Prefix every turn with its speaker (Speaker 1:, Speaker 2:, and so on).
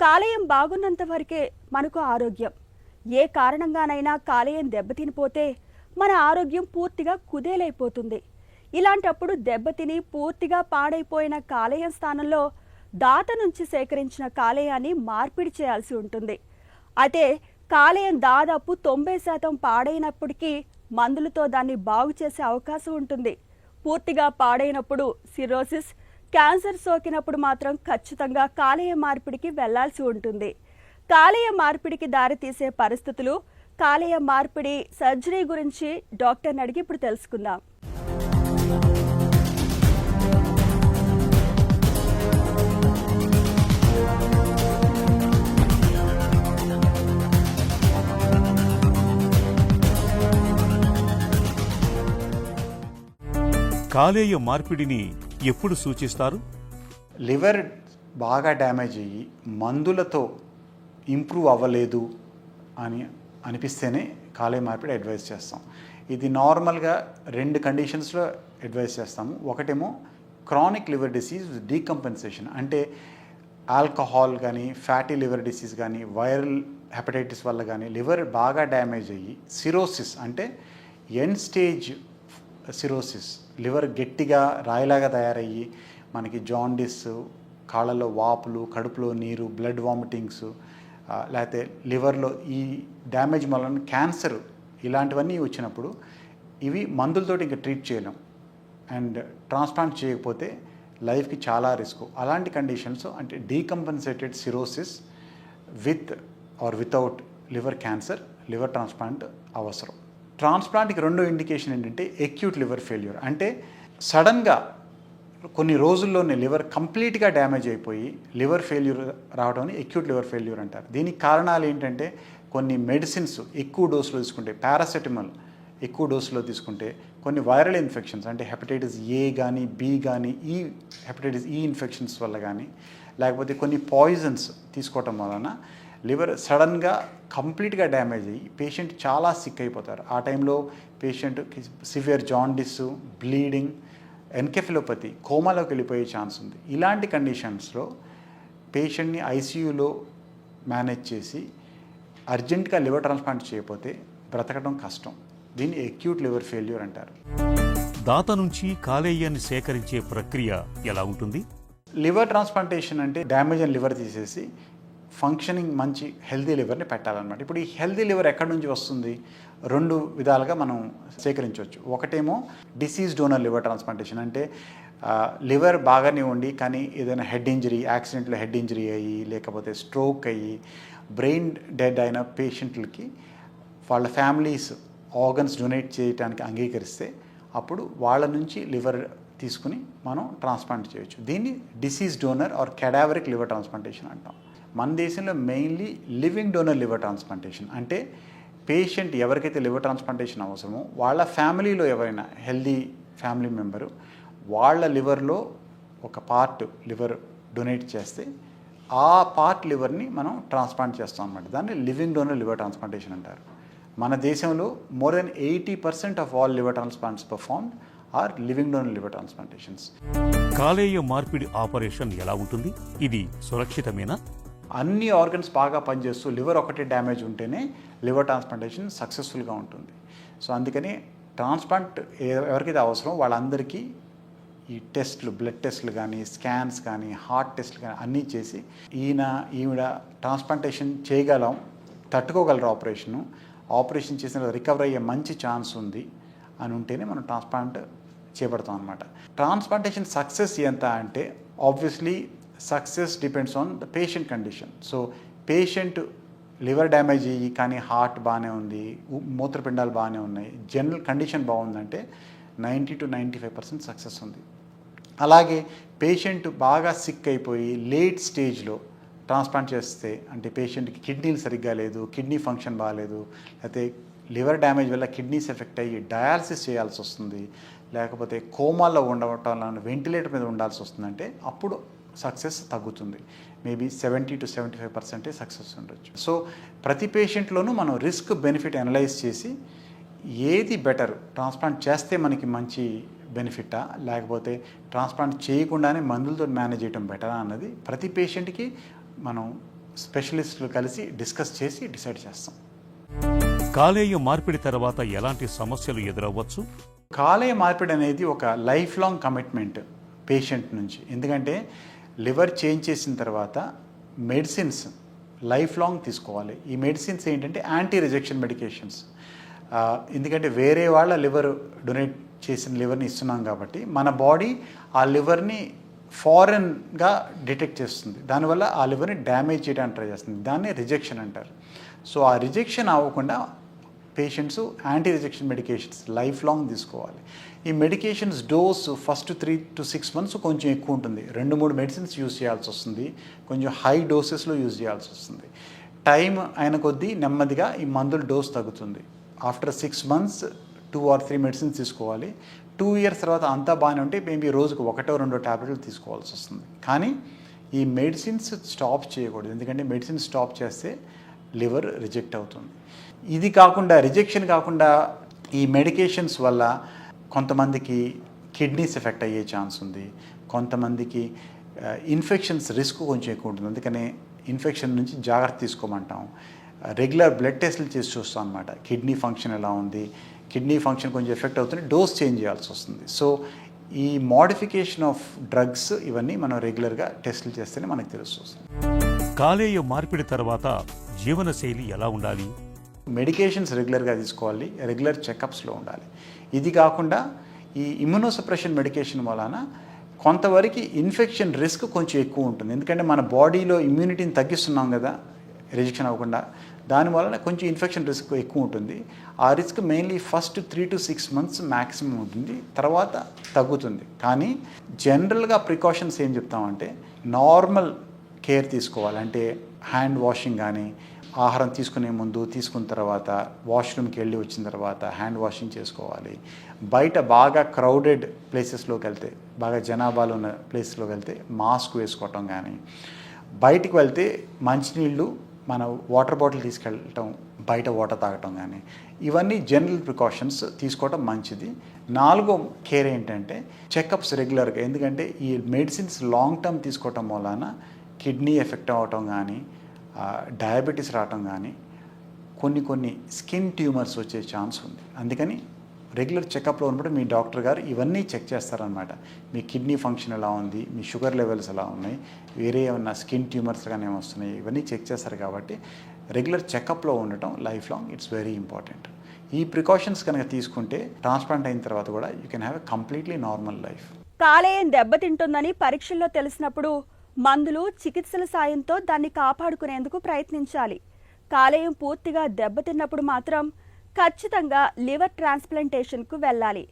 Speaker 1: కాలేయం బాగున్నంత వరకే మనకు ఆరోగ్యం. ఏ కారణంగానైనా కాలేయం దెబ్బతినిపోతే మన ఆరోగ్యం పూర్తిగా కుదేలైపోతుంది. ఇలాంటప్పుడు దెబ్బతిని పూర్తిగా పాడైపోయిన కాలేయం స్థానంలో దాత నుంచి సేకరించిన కాలేయాన్ని మార్పిడి చేయాల్సి ఉంటుంది. అయితే కాలేయం దాదాపు 90% పాడైనప్పటికీ మందులతో దాన్ని బాగు చేసే అవకాశం ఉంటుంది. పూర్తిగా పాడైనప్పుడు సిరోసిస్, క్యాన్సర్ సోకినప్పుడు మాత్రం ఖచ్చితంగా కాలేయ మార్పిడికి వెళ్లాల్సి ఉంటుంది. కాలేయ మార్పిడికి దారితీసే పరిస్థితులు, కాలేయ మార్పిడి సర్జరీ గురించి డాక్టర్ని అడిగి ఇప్పుడు తెలుసుకుందాం.
Speaker 2: కాలేయ మార్పిడిని ఎప్పుడు సూచిస్తారు?
Speaker 3: లివర్ బాగా డ్యామేజ్ అయ్యి మందులతో ఇంప్రూవ్ అవ్వలేదు అని అనిపిస్తేనే కాలేయ మార్పిడి అడ్వైస్ చేస్తాం. ఇది నార్మల్గా 2 కండిషన్స్లో అడ్వైస్ చేస్తాము. ఒకటేమో క్రానిక్ లివర్ డిసీజ్ డీకంపెన్సేషన్, అంటే ఆల్కహాల్ కానీ, ఫ్యాటీ లివర్ డిసీజ్ కానీ, వైరల్ హెపటైటిస్ వల్ల కానీ లివర్ బాగా డ్యామేజ్ అయ్యి సిరోసిస్, అంటే ఎండ్ స్టేజ్ సిరోసిస్, లివర్ గట్టిగా రాయిలాగా తయారయ్యి మనకి జాండిస్, కాళ్ళలో వాపులు, కడుపులో నీరు, బ్లడ్ వామిటింగ్స్, లేకపోతే లివర్లో ఈ డ్యామేజ్ వలన క్యాన్సర్, ఇలాంటివన్నీ వచ్చినప్పుడు ఇవి మందులతోటి ఇంకా ట్రీట్ చేయలేం అండ్ ట్రాన్స్ప్లాంట్ చేయకపోతే లైఫ్కి చాలా రిస్క్. అలాంటి కండిషన్స్ అంటే decompensated cirrhosis with or without liver cancer, liver transplant అవసరం. ట్రాన్స్ప్లాంట్కి 2వ ఇండికేషన్ ఏంటంటే ఎక్యూట్ లివర్ ఫెయిల్యూర్, అంటే సడన్గా కొన్ని రోజుల్లోనే లివర్ కంప్లీట్గా డ్యామేజ్ అయిపోయి లివర్ ఫెయిల్యూర్ రావడం ఎక్యూట్ లివర్ ఫెయిల్యూర్ అంటారు. దీనికి కారణాలు ఏంటంటే కొన్ని మెడిసిన్స్ ఎక్కువ డోసులో తీసుకుంటే, పారాసెటమాల్ ఎక్కువ డోసులో తీసుకుంటే, కొన్ని వైరల్ ఇన్ఫెక్షన్స్ అంటే హెపటైటిస్ ఏ కానీ, బి కానీ, హెపటైటిస్ ఈ ఇన్ఫెక్షన్స్ వల్ల కానీ, లేకపోతే కొన్ని పాయిజన్స్ తీసుకోవటం వలన లివర్ సడన్గా కంప్లీట్గా డ్యామేజ్ అయ్యి పేషెంట్ చాలా సిక్ అయిపోతారు. ఆ టైంలో పేషెంట్ సివియర్ జాండిస్, బ్లీడింగ్, ఎన్కెఫిలోపతి, కోమాలోకి వెళ్ళిపోయే ఛాన్స్ ఉంది. ఇలాంటి కండిషన్స్లో పేషెంట్ని ఐసీయూలో మేనేజ్ చేసి అర్జెంటుగా లివర్ ట్రాన్స్ప్లాంట్ చేయకపోతే బ్రతకడం కష్టం. దీన్ని ఎక్యూట్ లివర్ ఫెయిల్యూర్ అంటారు.
Speaker 2: దాత నుంచి కాలేయాన్ని సేకరించే ప్రక్రియ ఎలా ఉంటుంది?
Speaker 3: లివర్ ట్రాన్స్ప్లాంటేషన్ అంటే డ్యామేజ్ అయిన లివర్ తీసేసి ఫంక్షనింగ్ మంచి హెల్దీ లివర్ని పెట్టాలన్నమాట. ఇప్పుడు ఈ హెల్దీ లివర్ ఎక్కడి నుంచి వస్తుంది? 2 విధాలుగా మనం సేకరించవచ్చు. ఒకటేమో డిసీజ్ డోనర్ లివర్ ట్రాన్స్ప్లాంటేషన్, అంటే లివర్ బాగానే ఉండి కానీ ఏదైనా హెడ్ ఇంజరీ, యాక్సిడెంట్లో హెడ్ ఇంజరీ అయ్యి, లేకపోతే స్ట్రోక్ అయ్యి, బ్రెయిన్ డెడ్ అయిన పేషెంట్లకి వాళ్ళ ఫ్యామిలీస్ ఆర్గన్స్ డొనేట్ చేయడానికి అంగీకరిస్తే అప్పుడు వాళ్ళ నుంచి లివర్ తీసుకుని మనం ట్రాన్స్ప్లాంట్ చేయొచ్చు. దీన్ని disease donor or cadaveric liver transplantation అంటాం. మన దేశంలో mainly living donor liver transplantation, అంటే పేషెంట్ ఎవరికైతే లివర్ ట్రాన్స్ప్లాంటేషన్ అవసరమో వాళ్ళ ఫ్యామిలీలో ఎవరైనా హెల్దీ ఫ్యామిలీ మెంబరు వాళ్ళ లివర్లో ఒక పార్ట్ లివర్ డొనేట్ చేస్తే ఆ పార్ట్ లివర్ని మనం ట్రాన్స్ప్లాంట్ చేస్తాం అన్నమాట. దాన్ని లివింగ్ డోనర్ లివర్ ట్రాన్స్ప్లాంటేషన్ అంటారు. మన దేశంలో more than 80% of all liver transplants performed are living donor liver transplantations.
Speaker 2: కాలేయ మార్పిడి ఆపరేషన్ ఎలా ఉంటుంది? ఇది సురక్షితమేనా?
Speaker 3: అన్ని ఆర్గన్స్ బాగా పనిచేస్తూ లివర్ ఒకటి డ్యామేజ్ ఉంటేనే లివర్ ట్రాన్స్ప్లాంటేషన్ సక్సెస్ఫుల్గా ఉంటుంది. సో అందుకని ట్రాన్స్ప్లాంట్ ఎవరికైతే అవసరం వాళ్ళందరికీ ఈ టెస్ట్లు, బ్లడ్ టెస్ట్లు కానీ, స్కాన్స్ కానీ, హార్ట్ టెస్ట్లు కానీ అన్నీ చేసి ఈవిడ ట్రాన్స్ప్లాంటేషన్ చేయగలం, తట్టుకోగలరు ఆపరేషన్ చేసిన రికవర్ అయ్యే మంచి ఛాన్స్ ఉంది అని ఉంటేనే మనం ట్రాన్స్ప్లాంట్ చేపడతాం అనమాట. ట్రాన్స్ప్లాంటేషన్ సక్సెస్ ఎంత అంటే obviously success depends on the patient condition. So patient liver damage అయ్యి కానీ హార్ట్ బాగానే ఉంది, మూత్రపిండాలు బాగానే ఉన్నాయి, జనరల్ కండిషన్ బాగుందంటే 90 to 95% సక్సెస్ ఉంది. అలాగే పేషెంట్ బాగా సిక్ అయిపోయి లేట్ స్టేజ్లో ట్రాన్స్ప్లాంట్ చేస్తే, అంటే పేషెంట్కి కిడ్నీలు సరిగ్గా లేదు, కిడ్నీ ఫంక్షన్ బాగాలేదు, లేకపోతే లివర్ డ్యామేజ్ వల్ల కిడ్నీస్ ఎఫెక్ట్ అయ్యి డయాలసిస్ చేయాల్సి వస్తుంది, లేకపోతే కోమాలో ఉండటం వల్ల వెంటిలేటర్ మీద ఉండాల్సి వస్తుందంటే అప్పుడు సక్సెస్ తగ్గుతుంది. మేబీ 70 to 75% సక్సెస్ ఉండొచ్చు. సో ప్రతి పేషెంట్లోనూ మనం రిస్క్ బెనిఫిట్ అనలైజ్ చేసి ఏది బెటర్, ట్రాన్స్ప్లాంట్ చేస్తే మనకి మంచి బెనిఫిటా, లేకపోతే ట్రాన్స్ప్లాంట్ చేయకుండానే మందులతో మేనేజ్ చేయడం బెటరా అన్నది ప్రతి పేషెంట్కి మనం స్పెషలిస్టులు కలిసి డిస్కస్ చేసి డిసైడ్ చేస్తాం.
Speaker 2: కాలేయ మార్పిడి తర్వాత ఎలాంటి సమస్యలు ఎదురవ్వచ్చు?
Speaker 3: కాలేయ మార్పిడి అనేది ఒక లైఫ్ లాంగ్ కమిట్మెంట్ పేషెంట్ నుంచి. ఎందుకంటే లివర్ చేంజ్ చేసిన తర్వాత మెడిసిన్స్ లైఫ్ లాంగ్ తీసుకోవాలి. ఈ మెడిసిన్స్ ఏంటంటే యాంటీ రిజెక్షన్ మెడికేషన్స్. ఎందుకంటే వేరే వాళ్ళ లివర్ డొనేట్ చేసిన లివర్ని ఇస్తున్నాం కాబట్టి మన బాడీ ఆ లివర్ని ఫారెన్గా డిటెక్ట్ చేస్తుంది. దానివల్ల ఆ లివర్ని డ్యామేజ్ చేయడానికి ట్రై చేస్తుంది. దాన్ని రిజెక్షన్ అంటారు. సో ఆ రిజెక్షన్ అవ్వకుండా patients anti rejection medications life long తీసుకోవాలి. ఈ medications dose first 3 to 6 months కొంచెం ఎక్కువ ఉంటుంది. 2-3 మెడిసిన్స్ యూజ్ చేయాల్సి వస్తుంది. కొంచెం హై డోసెస్లో యూజ్ చేయాల్సి వస్తుంది. టైం అయిన కొద్దీ నెమ్మదిగా ఈ మందుల డోస్ తగ్గుతుంది. ఆఫ్టర్ 6 months 2 or 3 మెడిసిన్స్ తీసుకోవాలి. 2 years తర్వాత అంతా బాగానే ఉంటే మేబీ రోజుకు 1-2 టాబ్లెట్లు తీసుకోవాల్సి వస్తుంది. కానీ ఈ మెడిసిన్స్ స్టాప్ చేయకూడదు. ఎందుకంటే మెడిసిన్ స్టాప్ చేస్తే లివర్ రిజెక్ట్ అవుతుంది. ఇది కాకుండా రిజెక్షన్ కాకుండా ఈ మెడికేషన్స్ వల్ల కొంతమందికి కిడ్నీస్ ఎఫెక్ట్ అయ్యే ఛాన్స్ ఉంది. కొంతమందికి ఇన్ఫెక్షన్స్ రిస్క్ కొంచెం ఎక్కువ ఉంటుంది. అందుకనే ఇన్ఫెక్షన్ నుంచి జాగ్రత్త తీసుకోమంటాం. రెగ్యులర్ బ్లడ్ టెస్ట్లు చేసి చూస్తాం అనమాట. కిడ్నీ ఫంక్షన్ ఎలా ఉంది, కిడ్నీ ఫంక్షన్ కొంచెం ఎఫెక్ట్ అవుతుంది, డోస్ చేంజ్ చేయాల్సి వస్తుంది. సో ఈ మోడిఫికేషన్ ఆఫ్ డ్రగ్స్ ఇవన్నీ మనం రెగ్యులర్గా టెస్టులు చేస్తేనే మనకు తెలుస్తుంది.
Speaker 2: కాలేయ మార్పిడి తర్వాత జీవనశైలి ఎలా ఉండాలి?
Speaker 3: మెడికేషన్స్ రెగ్యులర్గా తీసుకోవాలి. రెగ్యులర్ చెకప్స్లో ఉండాలి. ఇది కాకుండా ఈ ఇమ్యునోసప్రెషన్ మెడికేషన్ వలన కొంతవరకు ఇన్ఫెక్షన్ రిస్క్ కొంచెం ఎక్కువ ఉంటుంది. ఎందుకంటే మన బాడీలో ఇమ్యూనిటీని తగ్గిస్తున్నాం కదా రిజెక్షన్ అవ్వకుండా. దానివల్ల కొంచెం ఇన్ఫెక్షన్ రిస్క్ ఎక్కువ ఉంటుంది. ఆ risk mainly first 3 to 6 months maximum ఉంటుంది. తర్వాత తగ్గుతుంది. కానీ జనరల్గా ప్రికాషన్స్ ఏం చెప్తామంటే నార్మల్ కేర్ తీసుకోవాలి. అంటే హ్యాండ్ వాషింగ్ కానీ, ఆహారం తీసుకునే ముందు తీసుకున్న తర్వాత వాష్రూమ్కి వెళ్ళి వచ్చిన తర్వాత హ్యాండ్ వాషింగ్ చేసుకోవాలి. బయట బాగా క్రౌడెడ్ ప్లేసెస్లోకి వెళ్తే, బాగా జనాభాలో ఉన్న ప్లేసెస్లోకి వెళ్తే మాస్క్ వేసుకోవటం కానీ, బయటికి వెళ్తే మంచినీళ్ళు మన వాటర్ బాటిల్ తీసుకెళ్ళటం, బయట వాటర్ తాగటం కానీ, ఇవన్నీ జనరల్ ప్రికాషన్స్ తీసుకోవటం మంచిది. 4వ కేర్ ఏంటంటే చెకప్స్ రెగ్యులర్గా. ఎందుకంటే ఈ మెడిసిన్స్ లాంగ్ టర్మ్ తీసుకోవటం వలన కిడ్నీ ఎఫెక్ట్ అవ్వటం కానీ, డయాబెటీస్ రావటం కానీ, కొన్ని స్కిన్ ట్యూమర్స్ వచ్చే ఛాన్స్ ఉంది. అందుకని రెగ్యులర్ చెకప్లో ఉన్నప్పుడు మీ డాక్టర్ గారు ఇవన్నీ చెక్ చేస్తారనమాట. మీ కిడ్నీ ఫంక్షన్ ఎలా ఉంది, మీ షుగర్ లెవెల్స్ ఎలా ఉన్నాయి, వేరే ఏమన్నా స్కిన్ ట్యూమర్స్ కానీ ఏమొస్తున్నాయి, ఇవన్నీ చెక్ చేస్తారు. కాబట్టి రెగ్యులర్ చెకప్లో ఉండటం life long it's very important. ఈ ప్రికాషన్స్ కనుక తీసుకుంటే ట్రాన్స్ప్లాంట్ అయిన తర్వాత కూడా you can have a completely normal life.
Speaker 1: కాలేయం దెబ్బతింటుందని పరీక్షల్లో తెలిసినప్పుడు మందులు, చికిత్సల సాయంతో దాన్ని కాపాడుకునేందుకు ప్రయత్నించాలి. కాలేయం పూర్తిగా దెబ్బతిన్నప్పుడు మాత్రం ఖచ్చితంగా లివర్ ట్రాన్స్ప్లాంటేషన్కు వెళ్ళాలి.